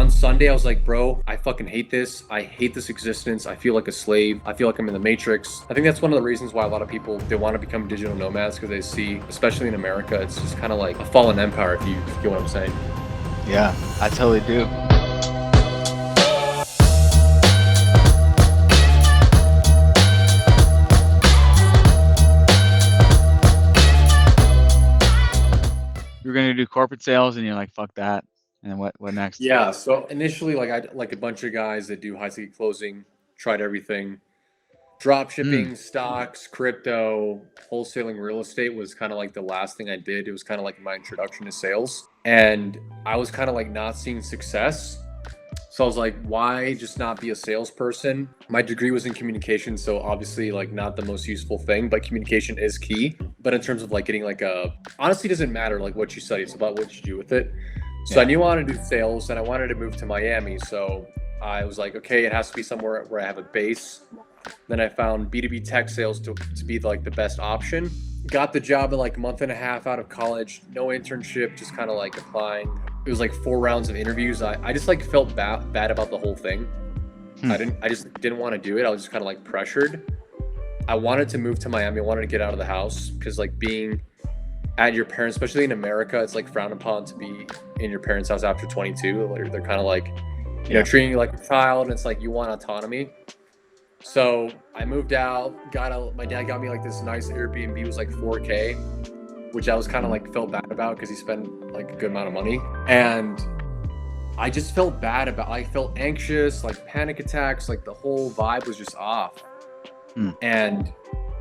On Sunday, I was like, bro, I fucking hate this. I hate this existence. I feel like a slave. I feel like I'm in the matrix. I think that's one of the reasons why a lot of people, they want to become digital nomads, because they see, especially in America, it's just kind of like a fallen empire, if you get what I'm saying. Yeah, I totally do. You were gonna do corporate sales and you're like, fuck that. And then what next? Yeah, so initially, like a bunch of guys that do high ticket closing, tried everything. Drop shipping, stocks, crypto, wholesaling real estate was kind of like the last thing I did. It was kind of like my introduction to sales. And I was kind of like not seeing success. So I was like, why just not be a salesperson? My degree was in communication, so obviously like not the most useful thing, but communication is key. But in terms of like getting like honestly, it doesn't matter like what you study, it's about what you do with it. So I knew I wanted to do sales and I wanted to move to Miami. So I was like, okay, it has to be somewhere where I have a base. Then I found B2B tech sales to be like the best option. Got the job in like a month and a half out of college, no internship, just kind of like applying. It was like 4 rounds of interviews. I just like felt bad about the whole thing. I just didn't want to do it. I was just kind of like pressured. I wanted to move to Miami. I wanted to get out of the house because like being at your parents, especially in America, it's like frowned upon to be in your parents' house after 22. They're kind of like, you know, treating you like a child, and it's like you want autonomy. So I moved out, my dad got me like this nice Airbnb. It was like $4K, which I was kind of like felt bad about because he spent like a good amount of money. And I just felt bad I felt anxious, like panic attacks, like the whole vibe was just off. And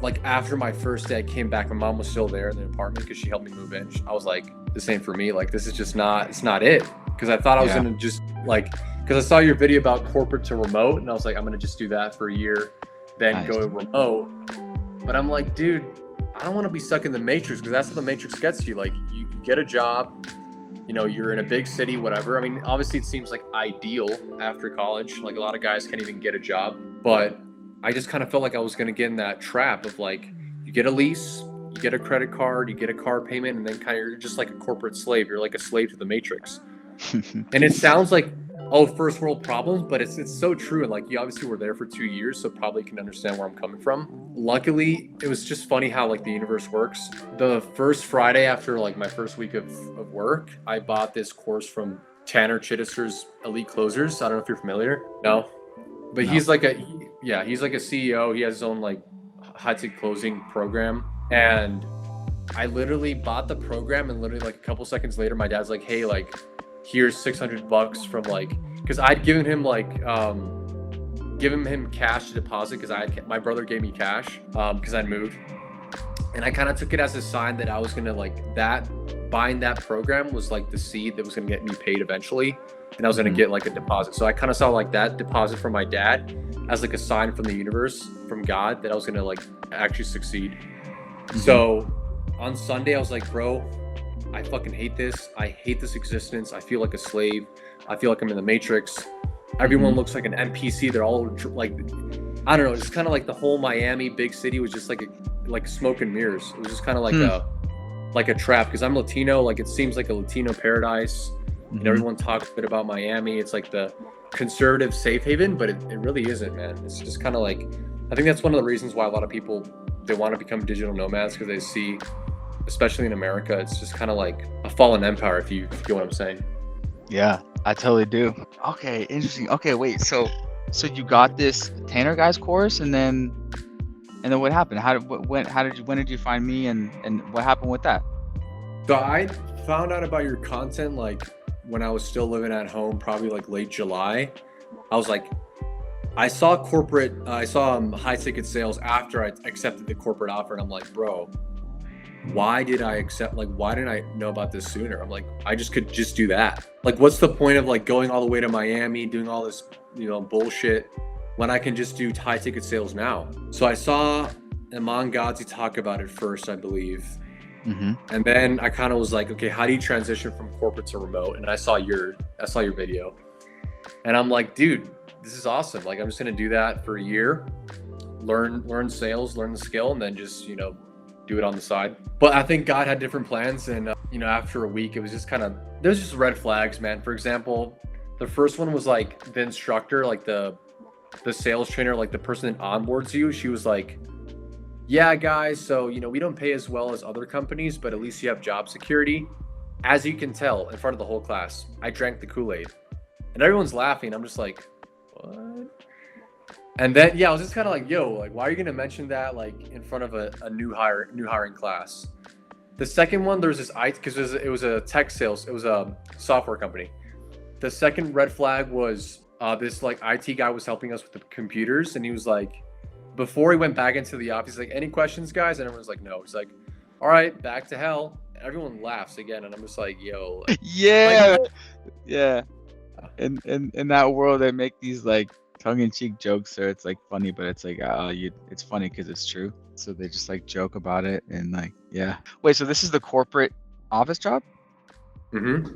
like after my first day, I came back, my mom was still there in the apartment because she helped me move in. I was like, this ain't for me. Like, this is just it's not it. Because I thought I was going to just like, because I saw your video about corporate to remote, and I was like, I'm going to just do that for a year, then go remote. But I'm like, dude, I don't want to be stuck in the matrix, because that's what the matrix gets you. Like, you get a job, you know, you're in a big city, whatever. I mean, obviously it seems like ideal after college. Like a lot of guys can't even get a job, but I just kind of felt like I was going to get in that trap of like, you get a lease, you get a credit card, you get a car payment, and then kind of you're just like a corporate slave. You're like a slave to the matrix. And it sounds like, oh, first world problems, but it's so true. And like, you obviously were there for 2 years, so probably can understand where I'm coming from. Luckily, it was just funny how like the universe works. The first Friday after like my first week of work, I bought this course from Tanner Chittister's Elite Closers. I don't know if you're familiar. No, but he's like a CEO. He has his own like high ticket closing program. And I literally bought the program, and literally like a couple seconds later, my dad's like, hey, like, here's $600 from like, because I'd given him like given him cash to deposit, because my brother gave me cash because I'd moved, and I kind of took it as a sign that I was gonna like buying that program was like the seed that was gonna get me paid eventually, and I was gonna get like a deposit. So I kind of saw like that deposit from my dad as like a sign from the universe, from God, that I was gonna like actually succeed. So on Sunday I was like, bro, I fucking hate this. I hate this existence. I feel like a slave. I feel like I'm in the matrix. Everyone looks like an NPC. They're all like, I don't know. It's kind of like the whole Miami big city was just like smoke and mirrors. It was just kind of like a trap, because I'm Latino. Like, it seems like a Latino paradise. And everyone talks a bit about Miami. It's like the conservative safe haven, but it really isn't, man. It's just kind of like, I think that's one of the reasons why a lot of people, they want to become digital nomads, because they see, especially in America, it's just kind of like a fallen empire, if you get what I'm saying. Yeah, I totally do. Okay, interesting. Okay, wait. So you got this Tanner guy's course, and then what happened? When did you find me, and what happened with that? So I found out about your content like when I was still living at home, probably like late July. I was like, I saw high ticket sales after I accepted the corporate offer, and I'm like, bro, why didn't I know about this sooner? I'm like, I could just do that. Like, what's the point of like going all the way to Miami, doing all this, you know, bullshit, when I can just do high ticket sales now? So I saw Iman Gadzhi talk about it first, I believe. And then I kind of was like, okay, how do you transition from corporate to remote? And I saw your video, and I'm like, dude, this is awesome. Like, I'm just gonna do that for a year, learn sales, learn the skill, and then just, you know, do it on the side. But I think God had different plans, and you know, after a week, it was just there's just red flags, man. For example, The first one was like the instructor, like the sales trainer, like the person that onboards you. She was like, "Yeah, guys, so we don't pay as well as other companies, but at least you have job security." As you can tell, in front of the whole class, I drank the Kool-Aid, and everyone's laughing. I'm just like, "What?" And then I was just kind of like, "Yo, like, why are you gonna mention that like in front of a new hiring class?" The second one, there's this because it was a tech sales, it was a software company. The second red flag was this like IT guy was helping us with the computers, and he was like, before he went back into the office, he's like, "Any questions, guys?" And everyone's like, "No." He's like, "All right, back to hell." And everyone laughs again, and I'm just like, "Yo, Yeah, like, yeah. In that world, they make these like tongue-in-cheek jokes, so it's like funny, but it's like it's funny because it's true. So they just like joke about it and like yeah. Wait, so this is the corporate office job? mm-hmm.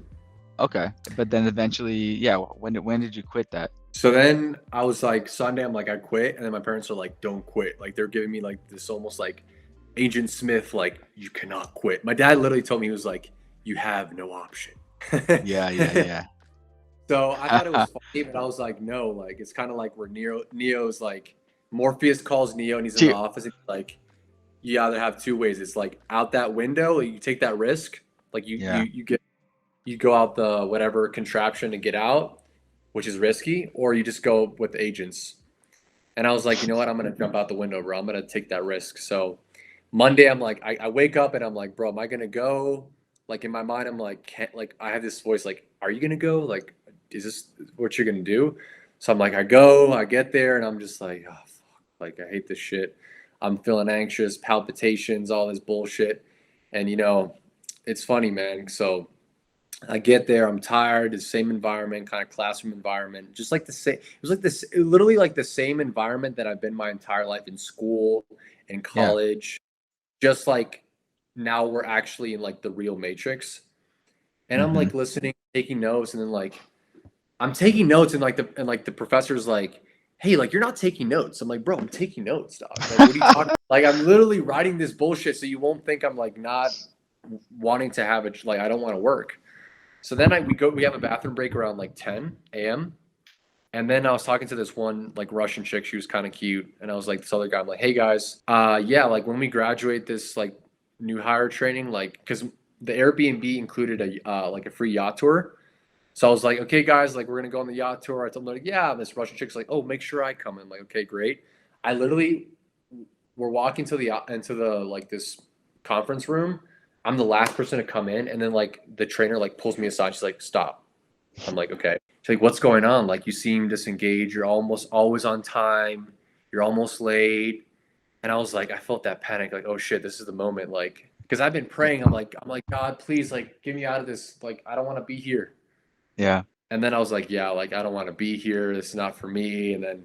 Okay, but then eventually, yeah. When did you quit that? So then I was like, Sunday, I'm like, I quit, and then my parents are like, "Don't quit." Like they're giving me like this almost like Agent Smith, like, "You cannot quit." My dad literally told me, he was like, "You have no option." Yeah, yeah, yeah. So I thought it was funny, but I was like, no, like it's kind of like where Neo's like Morpheus calls Neo and he's in the Gee, office and he's like, you either have two ways. It's like out that window, like you take that risk, like yeah, you go out the whatever contraption to get out, which is risky, or you just go with the agents. And I was like, you know what? I'm gonna jump out the window, bro. I'm gonna take that risk. So Monday, I'm like, I wake up and I'm like, bro, am I gonna go? Like in my mind, I'm like, can't like I have this voice like, are you gonna go? Like, is this what you're gonna do? So I'm like, I go, I get there, and I'm just like, oh fuck, like I hate this shit. I'm feeling anxious, palpitations, all this bullshit. And it's funny, man. So I get there, I'm tired, the same environment, kind of classroom environment, just like the same. It was like this, literally like the same environment that I've been my entire life in school and yeah. college. Just like now we're actually in like the real Matrix. And I'm Mm-hmm. like listening, taking notes, and then like I'm taking notes, and like the professor's like, "Hey, like you're not taking notes." I'm like, "Bro, I'm taking notes, dog. Like, what are you talking?" Like, I'm literally writing this bullshit, so you won't think I'm like not wanting to have it. Like, I don't want to work. So then we have a bathroom break around like 10 a.m. And then I was talking to this one like Russian chick. She was kind of cute, and I was like this other guy. I'm like, "Hey guys, yeah, like when we graduate this like new hire training, like because the Airbnb included a like a free yacht tour." So I was like, "Okay, guys, like we're gonna go on the yacht tour." I told them like, "Yeah." And this Russian chick's like, "Oh, make sure I come." I'm like, "Okay, great." I literally we're walking to the into the like this conference room. I'm the last person to come in, and then like the trainer like pulls me aside. She's like, "Stop." I'm like, "Okay." She's like, "What's going on? Like you seem disengaged. You're almost always on time. You're almost late." And I was like, I felt that panic, like, "Oh shit, this is the moment." Like, because I've been praying. I'm like, "God, please, like, get me out of this. Like, I don't want to be here." Yeah. And then I was like, "Yeah, like, I don't want to be here. This is not for me." And then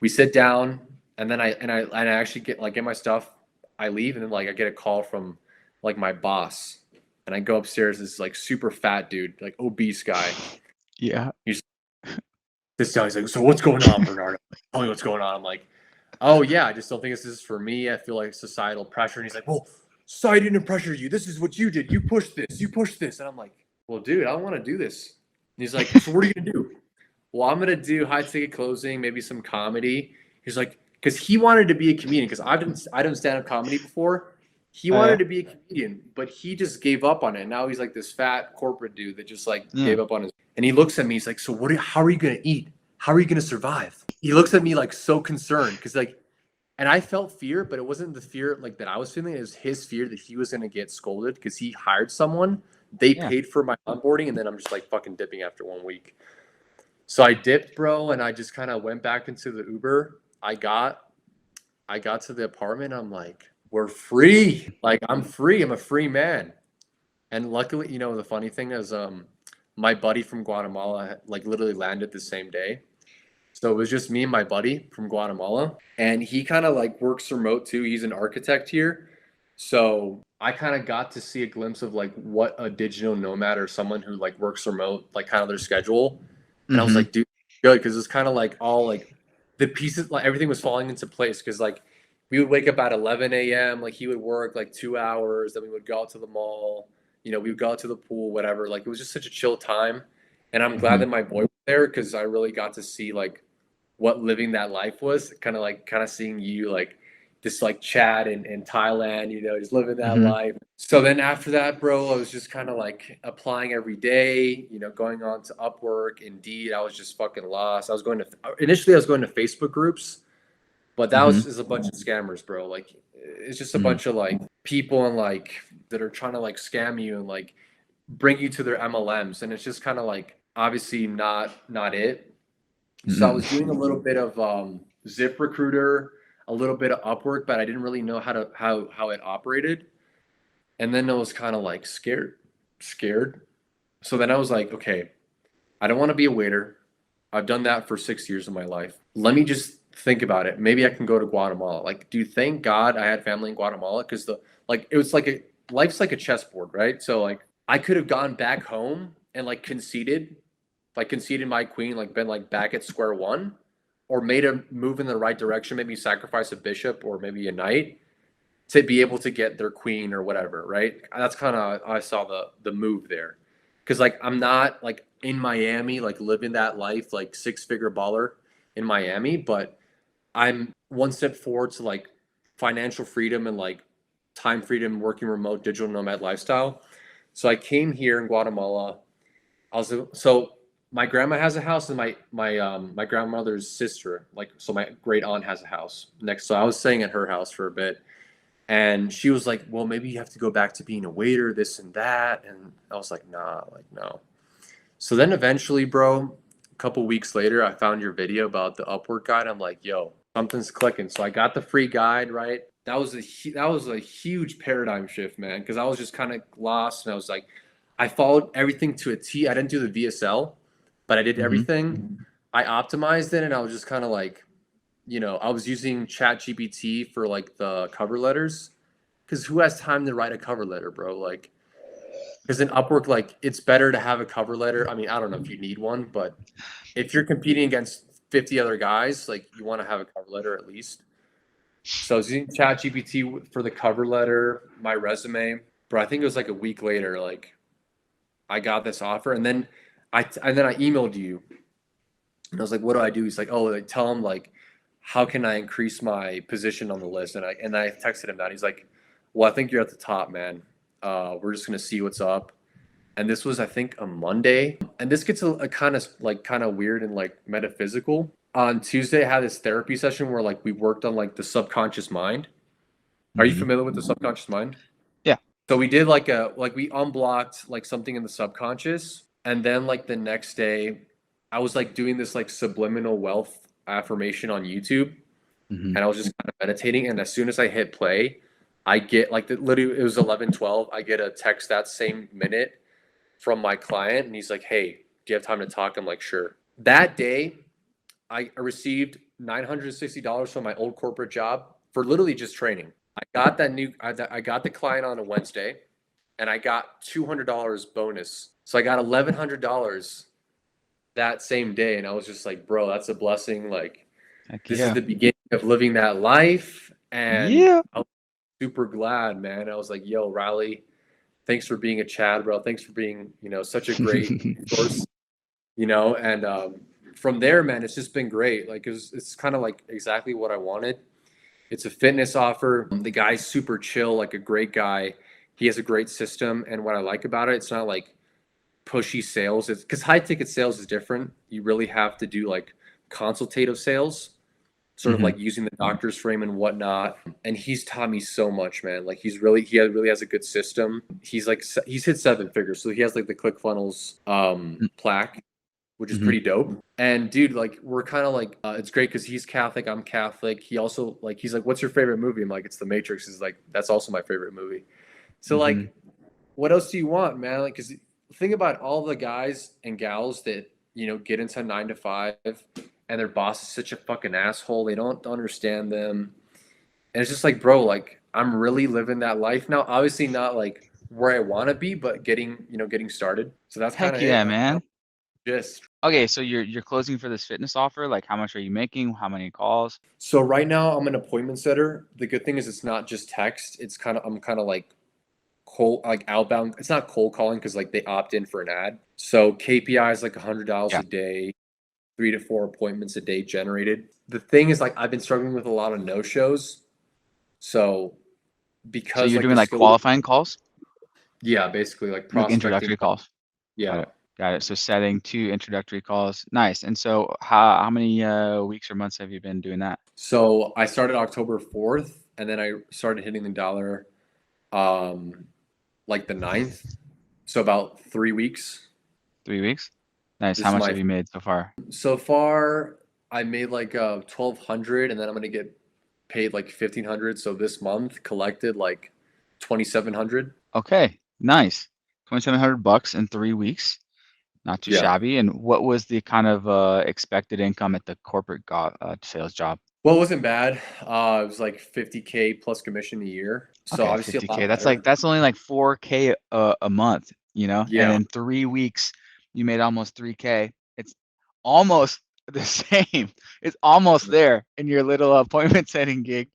we sit down, and then I actually get my stuff. I leave, and then like I get a call from like my boss, and I go upstairs. This like super fat dude, like obese guy. Yeah. He's this guy's like, "So what's going on, Bernardo? Tell me what's going on." I'm like, "Oh yeah, I just don't think this is for me. I feel like societal pressure." And he's like, "Well, society didn't pressure you. This is what you did. You pushed this. You pushed this." And I'm like, "Well, dude, I don't want to do this." And he's like, "So what are you gonna do?" "Well, I'm gonna do high ticket closing, maybe some comedy." He's like, because he wanted to be a comedian. Because I done stand up comedy before. He Oh yeah. wanted to be a comedian, but he just gave up on it. Now he's like this fat corporate dude that just like Yeah. gave up on his. And he looks at me. He's like, "So what? How are you gonna eat? How are you gonna survive?" He looks at me like so concerned because like, and I felt fear, but it wasn't the fear like that I was feeling. It was his fear that he was gonna get scolded because he hired someone. They Yeah. paid for my onboarding, and then I'm just like fucking dipping after 1 week. So I dipped, bro, and I just kind of went back into the Uber. I got to the apartment. I'm like, we're free. Like I'm free. I'm a free man. And luckily, the funny thing is, my buddy from Guatemala like literally landed the same day. So it was just me and my buddy from Guatemala, and he kind of like works remote too. He's an architect here. So I kind of got to see a glimpse of like what a digital nomad or someone who like works remote, like kind of their schedule. And I was Mm-hmm. like, dude, good, because it's kind of like all like the pieces, like everything was falling into place. Because like we would wake up at 11 a.m. Like he would work like 2 hours, then we would go out to the mall. We would go out to the pool, whatever. Like it was just such a chill time. And I'm glad Mm-hmm. that my boy there because I really got to see like what living that life was. Kind of seeing you like this like Chad in Thailand, you know, just living that Hmm. life. So then after that, bro, I was just kind of like applying every day, you know, going on to Upwork, Indeed. I was just fucking lost. I was going to initially I was going to Facebook groups, but that was Hmm. just a bunch of scammers, bro. Like it's just a Hmm. bunch of like people and like that are trying to like scam you and like bring you to their MLMs, and it's just kind of like obviously not it. So I Hmm. was doing a little bit of ZipRecruiter, a little bit of Upwork, but I didn't really know how it operated. And then I was kind of like scared. So then I was like, okay, I don't want to be a waiter. I've done that for 6 years of my life. Let me just think about it. Maybe I can go to Guatemala. Like, dude, thank God I had family in Guatemala because the like it was like a life's like a chessboard, right? So like I could have gone back home and like conceded my queen, like been like back at square one, or made a move in the right direction, maybe sacrifice a bishop or maybe a knight to be able to get their queen or whatever, right? That's kind of I saw the move there, because like I'm not like in Miami, like living that life, like six-figure baller in Miami, but I'm one step forward to like financial freedom and like time freedom, working remote, digital nomad lifestyle. So I came here in Guatemala. So my grandma has a house, and my grandmother's sister, like so my great aunt has a house next. So I was staying at her house for a bit, and she was like, "Well, maybe you have to go back to being a waiter, this and that." And I was like, "Nah, like no." So then eventually, bro, a couple weeks later, I found your video about the Upwork guide. I'm like, "Yo, something's clicking." So I got the free guide, right? That was a huge paradigm shift, man, because I was just kind of lost, and I was like, I followed everything to a T. I didn't do the VSL, but I did Hmm. everything. I optimized it, and I was just kind of like, you know, I was using ChatGPT for like the cover letters, because who has time to write a cover letter, bro? Like, because in Upwork, like, it's better to have a cover letter. I mean, I don't know if you need one, but if you're competing against 50 other guys, like, you want to have a cover letter at least. So I was using ChatGPT for the cover letter, my resume, bro. I think it was like a week later, like, I got this offer, and then I emailed you, and I was like, "What do I do?" He's like, "Oh, like, tell him like, how can I increase my position on the list?" And I texted him that. He's like, "Well, I think you're at the top, man. We're just gonna see what's up." And this was, I think, a Monday. And this gets a kind of weird and like metaphysical. On Tuesday, I had this therapy session where like we worked on like the subconscious mind. Are you Hmm. familiar with the subconscious mind? Yeah. So we did like we unblocked like something in the subconscious, and then like the next day, I was like doing this like subliminal wealth affirmation on YouTube, Hmm. and I was just kind of meditating. And as soon as I hit play, I get like literally it was 11:12. I get a text that same minute from my client, and he's like, "Hey, do you have time to talk?" I'm like, "Sure." That day, I received $960 from my old corporate job for literally just training. I got the client on a Wednesday, and I got $200 bonus. So I got $1,100 that same day, and I was just like, "Bro, that's a blessing." Like, Heck this is yeah. the beginning of living that life, and Yeah. I was super glad, man. I was like, "Yo, Riley, thanks for being a Chad, bro. Thanks for being, you know, such a great resource, you know." And from there, man, it's just been great. Like it's kind of like exactly what I wanted. It's a fitness offer. The guy's super chill, like a great guy. He has a great system, and what I like about it, it's not like pushy sales. It's because high ticket sales is different. You really have to do like consultative sales, sort of Hmm. like using the doctor's frame and whatnot. And he's taught me so much, man. Like really has a good system. He's hit seven figures, so he has like the ClickFunnels plaque, which is Hmm. pretty dope. And dude, like we're kind of like it's great because he's Catholic, I'm Catholic. He also like he's like, "What's your favorite movie?" I'm like, "It's The Matrix." He's like, "That's also my favorite movie." So Hmm. like, what else do you want, man? Like, because think about all the guys and gals that you know get into 9 to 5, and their boss is such a fucking asshole. They don't understand them, and it's just like, bro, like I'm really living that life now. Obviously, not like where I want to be, but getting started. So that's kind Heck of it. yeah, man. Just Okay, so you're closing for this fitness offer. Like, how much are you making? How many calls? so right now, I'm an appointment setter. The good thing is it's not just text. I'm kind of like cold, like outbound. It's not cold calling because like they opt in for an ad. So KPI is like $100 Yeah. a day, 3 to 4 appointments a day generated. The thing is, like, I've been struggling with a lot of no shows. So So because you're like doing the like skill, qualifying calls, yeah, basically like like prospecting. introductory calls. Got Yeah. it. Got it. So setting 2 introductory calls. Nice. And so how many weeks or months have you been doing that? So I started October 4th, and then I started hitting the dollar um like the 9th. So about 3 weeks. 3 weeks? Nice. This How is much my have you made so far? so far I made like 1,200, and then I'm gonna get paid like 1,500. So this month collected like 2,700. Okay. Nice. 2,700 bucks in 3 weeks. Not too Yeah. shabby. And what was the kind of expected income at the corporate sales job? Well, it wasn't bad. It was like 50K plus commission a year. So Okay, obviously a 50K. lot That's like better. that's only like 4K a month, you know? And Yeah. in 3 weeks you made almost 3K. It's almost the same. It's almost there in your little appointment setting gig.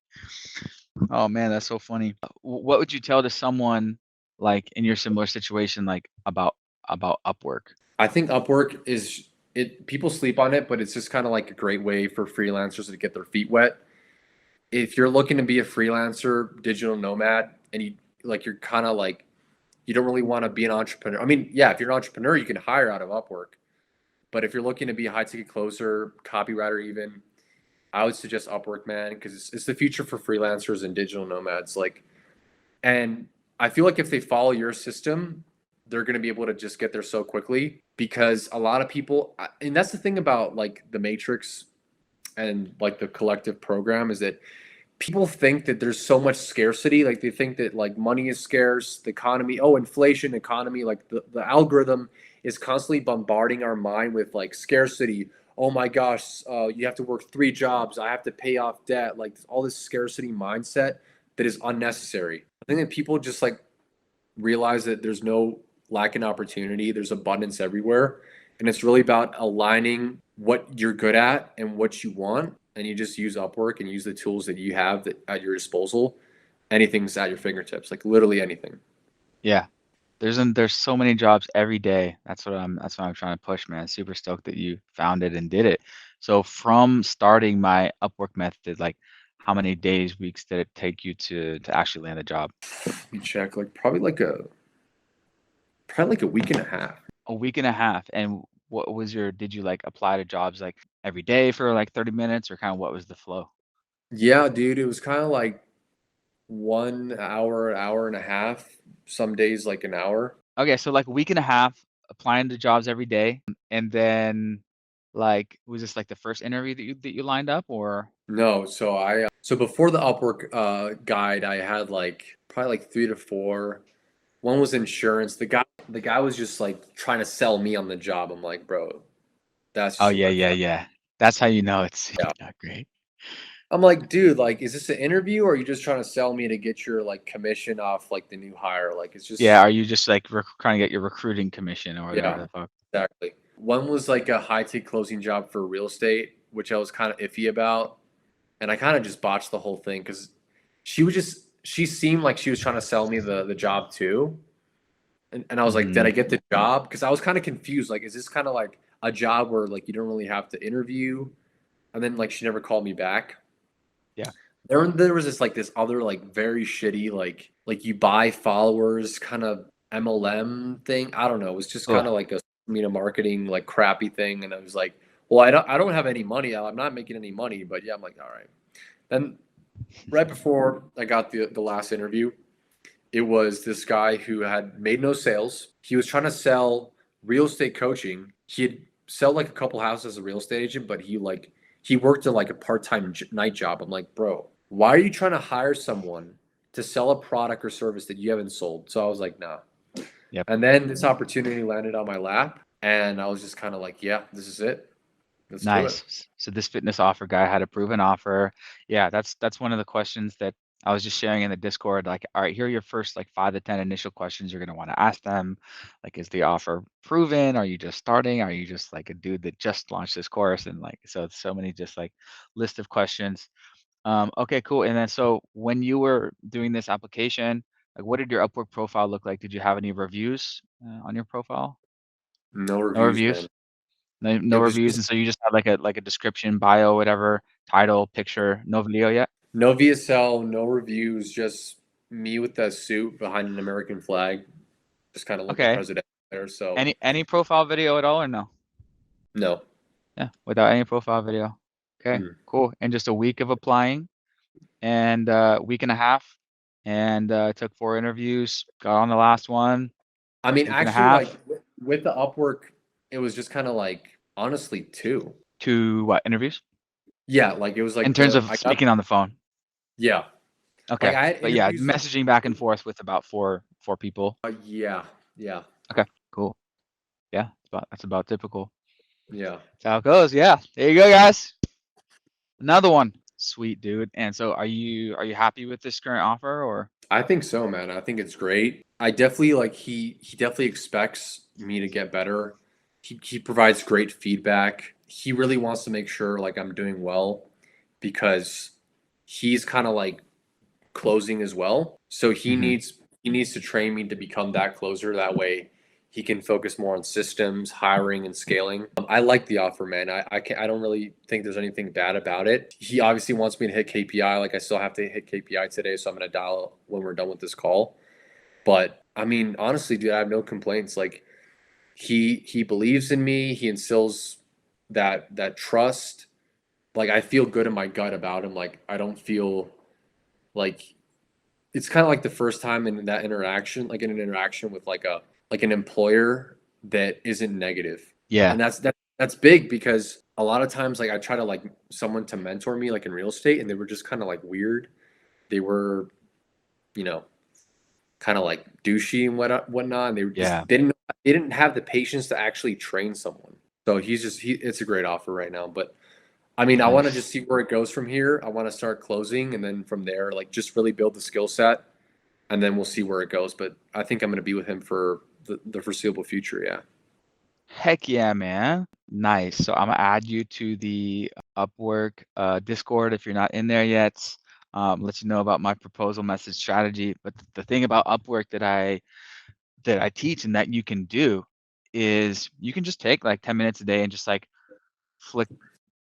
Oh man, that's so funny. What would you tell to someone like in your similar situation like about Upwork? I think Upwork is it people sleep on it, but it's just kind of like a great way for freelancers to get their feet wet. If you're looking to be a freelancer, digital nomad, and you're kind of like you don't really want to be an entrepreneur. I mean, yeah, if you're an entrepreneur, you can hire out of Upwork. But if you're looking to be a high ticket closer, copywriter even, I would suggest Upwork, man, because it's the future for freelancers and digital nomads. Like, and I feel like if they follow your system, they're going to be able to just get there so quickly because a lot of people, and that's the thing about like the Matrix and like the collective program is that people think that there's so much scarcity. Like they think that like money is scarce, the economy, oh, inflation, economy, like the algorithm is constantly bombarding our mind with like scarcity. Oh my gosh, you have to work 3 jobs. I have to pay off debt. Like all this scarcity mindset that is unnecessary. I think that people just like realize that there's no lack in opportunity. There's abundance everywhere. And it's really about aligning what you're good at and what you want. And you just use Upwork and use the tools that you have at your disposal. Anything's at your fingertips, like literally anything. Yeah. There's so many jobs every day. That's what I'm trying to push, man. Super stoked that you found it and did it. So from starting my Upwork method, like how many days, weeks did it take you to actually land a job? Let me check, like probably like a week and a half. A week and a half. And what was did you like apply to jobs like every day for like 30 minutes or kind of what was the flow? Yeah, dude, it was kind of like 1 hour, hour and a half. Some days like an hour. Okay, so like a week and a half applying to jobs every day. And then like was this like the first interview that you lined up or No, so before the Upwork guide, I had like probably like 3 to 4. One was insurance. The guy was just like trying to sell me on the job. I'm like, bro, that's oh just a yeah, red yeah, flag. yeah. That's how you know it's Yeah. not great. I'm like, dude, like, is this an interview or are you just trying to sell me to get your like commission off like the new hire? Like, it's Yeah, just, are you just like trying to get your recruiting commission or whatever yeah, the fuck? exactly. One was like a high ticket closing job for real estate, which I was kind of iffy about. And I kind of just botched the whole thing because she seemed like she was trying to sell me the job too. And I was like, did Hmm. I get the job? Because I was kind of confused. Like, is this kind of like a job where like you don't really have to interview? And then like she never called me back. Yeah. There was this other like very shitty like you buy followers kind of MLM thing. I don't know. It was just kind Ugh. of like a marketing like crappy thing. And I was like, well, I don't have any money. I'm not making any money. But yeah, I'm like, all right. Then right before I got the last interview, it was this guy who had made no sales. He was trying to sell real estate coaching. He'd sell like a couple houses as a real estate agent, but he worked in like a part-time night job. I'm like, bro, why are you trying to hire someone to sell a product or service that you haven't sold? So I was like, nah. Yep. And then this opportunity landed on my lap, and I was just kind of like, yeah, this is it. Let's do it. Nice. So this fitness offer guy had a proven offer. Yeah, that's one of the questions that I was just sharing in the Discord. Like, all right, here are your first like 5 to 10 initial questions you're gonna want to ask them. Like, is the offer proven? Are you just starting? Are you just like a dude that just launched this course? And like, so it's so many just like list of questions. Okay, cool. And then so when you were doing this application, like what did your Upwork profile look like? Did you have any reviews on your profile? No No reviews, man. reviews? No It was reviews, just and so you just have like a description, bio, whatever, title, picture, no video yet? no VSL, no reviews, just me with that suit behind an American flag, just kind of looking Okay. president there. So Any profile video at all or no? no. Yeah, without any profile video. Okay, Mm. cool. And just a week of applying and week and a half and took 4 interviews, got on the last one, I mean, week and a actually, like half with the Upwork, it was just kind of like honestly two. to what interviews? Yeah, like it was In like terms the of I got speaking on the phone. yeah, like Okay. I had But yeah, interviews like messaging back and forth with about four people. yeah, yeah, Okay, cool. Yeah, that's about typical. yeah. That's how it goes. Yeah. There you go, guys. Another one. Sweet, dude. And so are you happy with this current offer or? I think so, man. I think it's great. I definitely like he definitely expects me to get better. He provides great feedback. He really wants to make sure like I'm doing well because he's kind of like closing as well. So Mhm. he needs to train me to become that closer. That way he can focus more on systems, hiring, and scaling. I like the offer, man. I don't really think there's anything bad about it. He obviously wants me to hit KPI. Like I still have to hit KPI today, so I'm gonna dial when we're done with this call. But I mean, honestly, dude, I have no complaints. Like he believes in me. He instills that trust. Like I feel good in my gut about him. Like I don't feel like it's kind of like the first time in that interaction, like in an interaction with like an employer that isn't negative. Yeah. And that's big because a lot of times like I try to like someone to mentor me like in real estate and they were just kind of like weird. They were, you know, kind of like douchey and whatnot. And they were just Yeah. they didn't have the patience to actually train someone. So he it's a great offer right now. But I mean, I want to just Nice. see where it goes from here. I want to start closing and then from there, like just really build the skill set and then we'll see where it goes. But I think I'm going to be with him for the foreseeable future. Yeah. Heck yeah, man. Nice. So I'm gonna add you to the Upwork Discord if you're not in there yet. Let you know about my proposal message strategy. But the thing about Upwork that I teach and that you can do is you can just take like 10 minutes a day and just like flick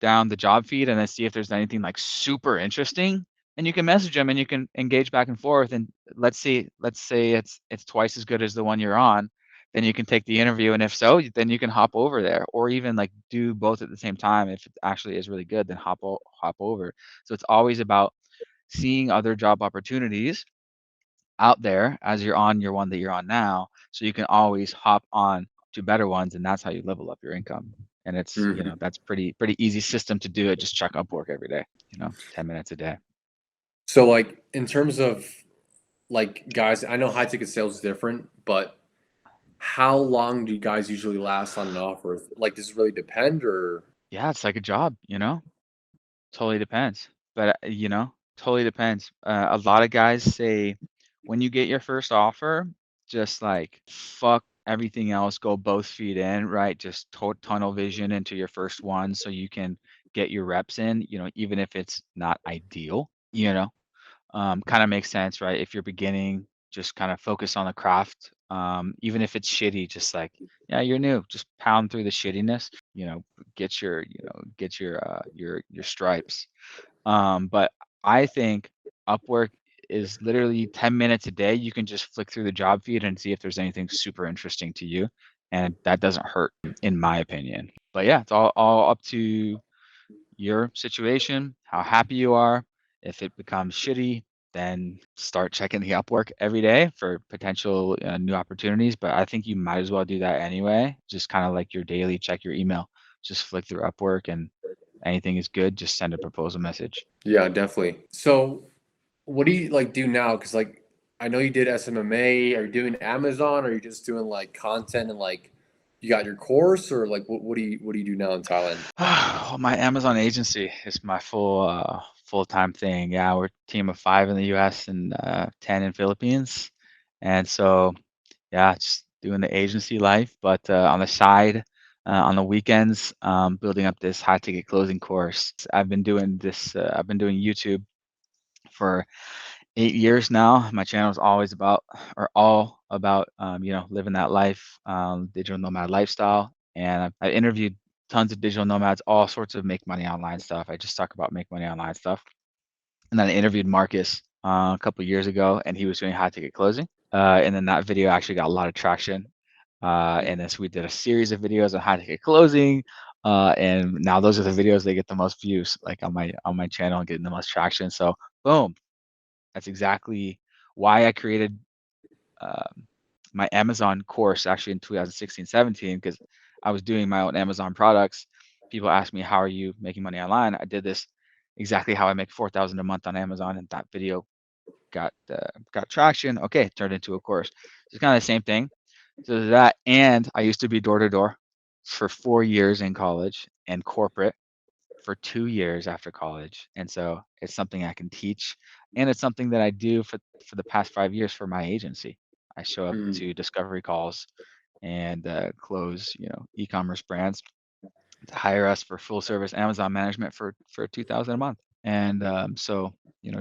down the job feed and then see if there's anything like super interesting. And you can message them and you can engage back and forth. And let's say it's twice as good as the one you're on, then you can take the interview. And if so, then you can hop over there, or even like do both at the same time. If it actually is really good, then hop over. So it's always about seeing other job opportunities out there as you're on your one that you're on now, so you can always hop on to better ones, and that's how you level up your income. And it's, you Hmm. know, that's pretty easy system to do it. Just check Upwork every day, 10 minutes a day. So like in terms of like guys, I know high ticket sales is different, but how long do you guys usually last on an offer? Like, does it really depend or? Yeah, it's like a job, totally depends. But totally depends. A lot of guys say when you get your first offer, just like fuck everything else, go both feet in, right? Just tunnel vision into your first one so you can get your reps in, even if it's not ideal, kind of makes sense, right? If you're beginning, just kind of focus on the craft. Even if it's shitty, just like, yeah, you're new, just pound through the shittiness, get your stripes. But I think Upwork is literally 10 minutes a day. You can just flick through the job feed and see if there's anything super interesting to you. And that doesn't hurt, in my opinion. But yeah, it's all up to your situation, how happy you are. If it becomes shitty, then start checking the Upwork every day for potential new opportunities. But I think you might as well do that anyway. Just kind of like your daily check your email. Just flick through Upwork and anything is good, just send a proposal message. Yeah, definitely. So, what do you like do now? Because like I know you did SMMA. Are you doing Amazon? Or are you just doing like content and like you got your course or like what do you do now in Thailand? Well, my Amazon agency is my full-time thing. Yeah, we're a team of 5 in the US and 10 in Philippines. And so yeah, just doing the agency life, but on the side, on the weekends, building up this high ticket closing course. I've been doing this. I've been doing YouTube for 8 years now. My channel is always about, or all about living that life, digital nomad lifestyle. And I interviewed tons of digital nomads, all sorts of make money online stuff. I just talk about make money online stuff. And then I interviewed Marcus a couple of years ago, and he was doing high ticket closing. And then that video actually got a lot of traction. And then so we did a series of videos on high ticket closing. And now those are the videos that get the most views, like on my channel, and getting the most traction. So boom, that's exactly why I created my Amazon course actually in 2016-17, because I was doing my own Amazon products. People asked me, how are you making money online? I did this exactly how I make 4,000 a month on Amazon, and that video got traction. Okay, turned into a course. It's kind of the same thing. So that, and I used to be door to door for 4 years in college and corporate for 2 years after college. And so it's something I can teach, and it's something that I do for the past 5 years for my agency. I show up Mm. to discovery calls and close, e-commerce brands to hire us for full service Amazon management for 2,000 a month. And so,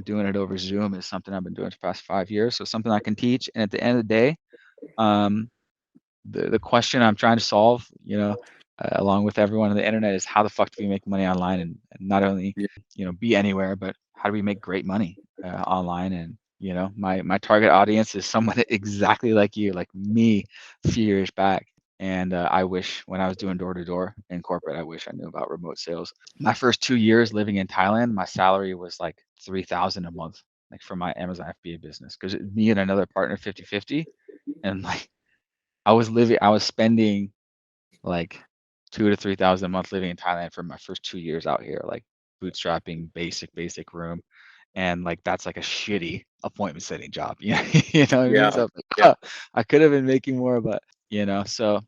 doing it over Zoom is something I've been doing for the past 5 years. So something I can teach. And at the end of the day, um, the question I'm trying to solve, along with everyone on the internet, is how the fuck do we make money online, and not only, Yeah. be anywhere, but how do we make great money online? And my target audience is someone exactly like you, like me, a few years back. And I wish, when I was doing door to door in corporate, I wish I knew about remote sales. My first 2 years living in Thailand, my salary was like 3,000 a month, like for my Amazon FBA business, because me and another partner 50-50, and like I was spending like 2 to 3,000 a month living in Thailand for my first 2 years out here, like bootstrapping, basic room, and like that's like a shitty appointment setting job. You know what I mean? Yeah. So I was like, Yeah. I could have been making more, but I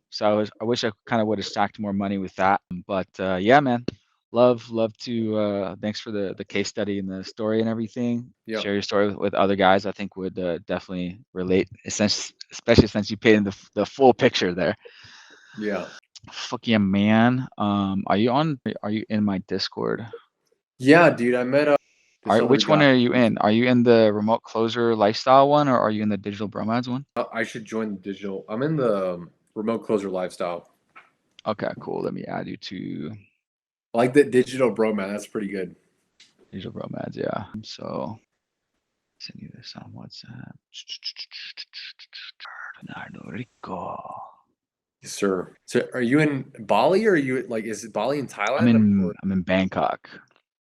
wish I kind of would have stacked more money with that. But yeah, man, love to. Thanks for the case study and the story and everything. Yeah. Share your story with other guys. I think would definitely relate, especially since you painted the full picture there. Yeah. Fuck yeah, man. Are you in my Discord? Yeah, dude. I met this other Which one guy. are you in? Are you in the remote closer lifestyle one, or are you in the digital bromads one? I should join the digital. I'm in the remote closer lifestyle. Okay, cool. Let me add you to I like the digital bro, man. That's pretty good. digital bromads. Yeah. So send you this on WhatsApp. Bernardo Rico. Yes, sir. So are you in Bali, or are you like, is it Bali in I'm Thailand, in or I'm in Bangkok.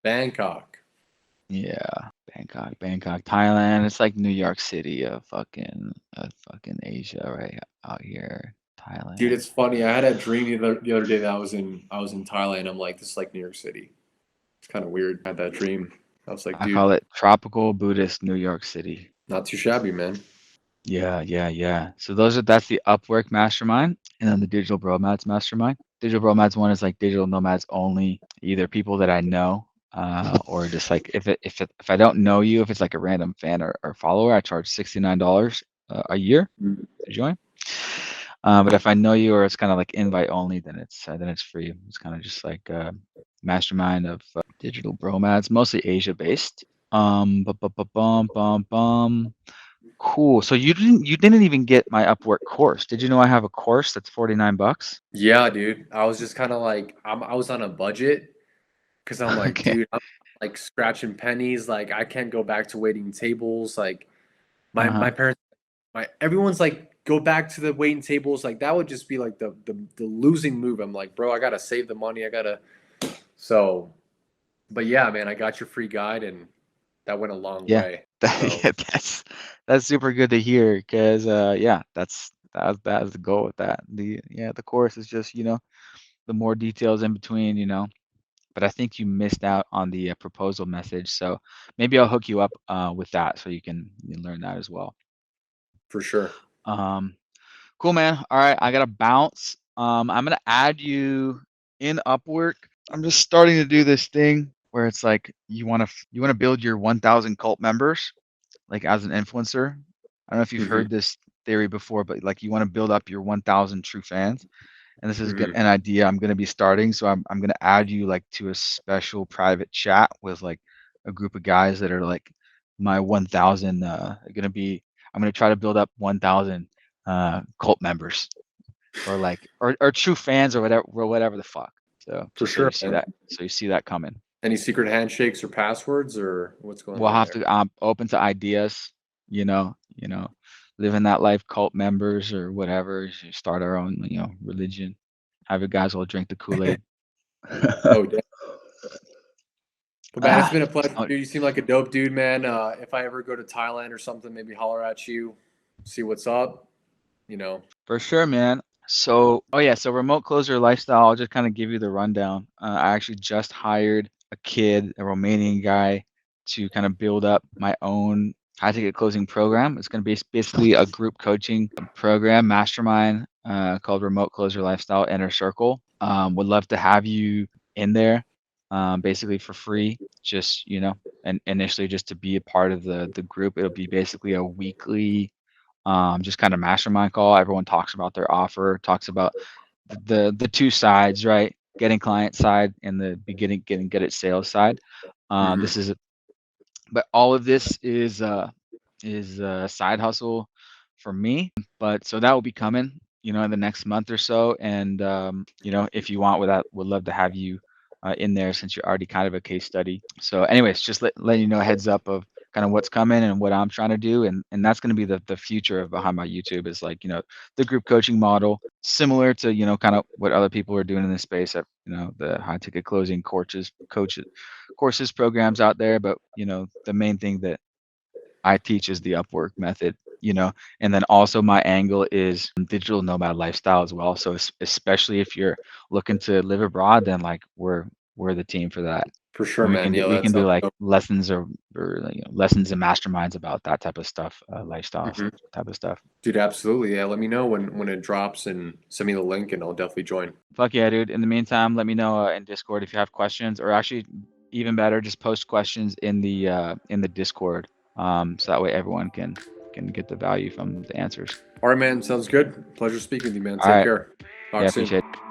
Bangkok? Yeah, Bangkok, Thailand. It's like New York City of fucking Asia, right out here, Dude, Thailand. it's funny. I had a dream the other day that I was in Thailand. I'm like, this is like New York City. It's kind of weird. I had that dream. I was like, I dude, call it tropical Buddhist New York City. not too shabby, man. Yeah. So that's the Upwork mastermind, and then the Digital Bromads mastermind. Digital Bromads one is like digital nomads only, either people that I know, or just like if I don't know you, if it's like a random fan or follower, I charge $69 a year to join. But if I know you, or it's kind of like invite only, then it's free. It's kind of just like mastermind of digital bromads, mostly Asia based. Bum. Cool. So you didn't even get my Upwork course. Did you know I have a course that's $49? Yeah, dude. I was just kind of like, I was on a budget because I'm like, Okay. dude, I'm like scratching pennies. Like, I can't go back to waiting tables. Like, my Uh-huh. parents, everyone's like, go back to the waiting tables. Like, that would just be like the losing move. I'm like, bro, I gotta save the money. So, but yeah, man, I got your free guide, and that went a long Yeah. way. So Yeah, that's super good to hear, because yeah, that's the goal with that. The course is just, the more details in between, but I think you missed out on the proposal message. So maybe I'll hook you up with that so you can learn that as well. for sure. Um, cool, man. All right, I gotta bounce. I'm gonna add you in Upwork. I'm just starting to do this thing where it's like you wanna build your 1,000 cult members, like as an influencer. I don't know if you've Hmm. heard this theory before, but like you want to build up your 1,000 true fans. And this is Hmm. an idea I'm going to be starting. So I'm going to add you like to a special private chat with like a group of guys that are like my 1,000. I'm going to try to build up 1,000 cult members or like or true fans or whatever the fuck. So For just sure, so man. you see that coming. Any secret handshakes or passwords or what's going We'll on have there? to open to ideas, living that life, cult members or whatever. Start our own, religion. Have you guys all drink the Kool-Aid. Oh, damn. But man, it's Ah, been a pleasure. oh, Dude. You seem like a dope dude, man. If I ever go to Thailand or something, maybe holler at you, see what's up. You know, for sure, man. So, oh yeah, so remote closer lifestyle. I'll just kind of give you the rundown. I actually just hired a kid, a Romanian guy, to kind of build up my own high ticket closing program. It's going to be basically a group coaching program, mastermind, called Remote Closer Lifestyle Inner Circle. Would love to have you in there, basically for free. Just and initially just to be a part of the group. It'll be basically a weekly just kind of mastermind call. Everyone talks about their offer, talks about the two sides, right? Getting client side and the beginning getting good at sales side. Mhm. This is, but all of this is a side hustle for me. But so that will be coming, in the next month or so. And if you want, would love to have you in there since you're already kind of a case study. So, anyways, just letting you know a heads up of kind of what's coming and what I'm trying to do, and that's going to be the future of behind my YouTube is like the group coaching model, similar to kind of what other people are doing in this space at the high ticket closing courses programs out there. But the main thing that I teach is the Upwork method, and then also my angle is digital nomad lifestyle as well. So especially if you're looking to live abroad, then like we're the team for that. For sure, And we man. can do Yeah, we that can do sounds like dope. lessons or lessons and masterminds about that type of stuff, lifestyle Mhm. type of stuff. Dude, absolutely. Yeah, let me know when it drops and send me the link, and I'll definitely join. Fuck yeah, dude. In the meantime, let me know in Discord if you have questions, or actually even better, just post questions in the Discord. So that way everyone can get the value from the answers. All right, man. Sounds good. Pleasure speaking with you, man. All Take right. care. Yeah, Talk soon. appreciate it.